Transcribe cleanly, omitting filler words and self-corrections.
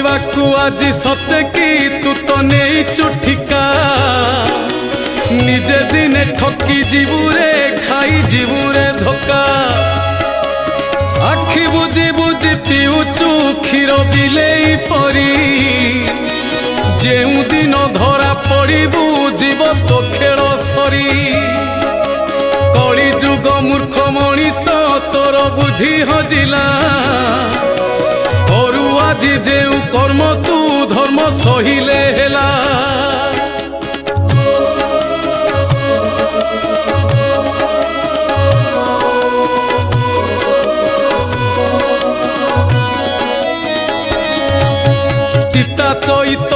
कहवाकू आज सते कि तू तो नहीं ठिका निजे दिने ठकी जीवुरे खाई जीवुरे धोका आखि बुझी बुझी पिउचु क्षीर बिलेई परी जेउ दिन धरा पड़ू जीव तो खेल सरी कली जुग मूर्ख मनीष तोर बुद्धि हजिला करू आज जेउ कर्म तू धर्म सहिले हेला चिता चैत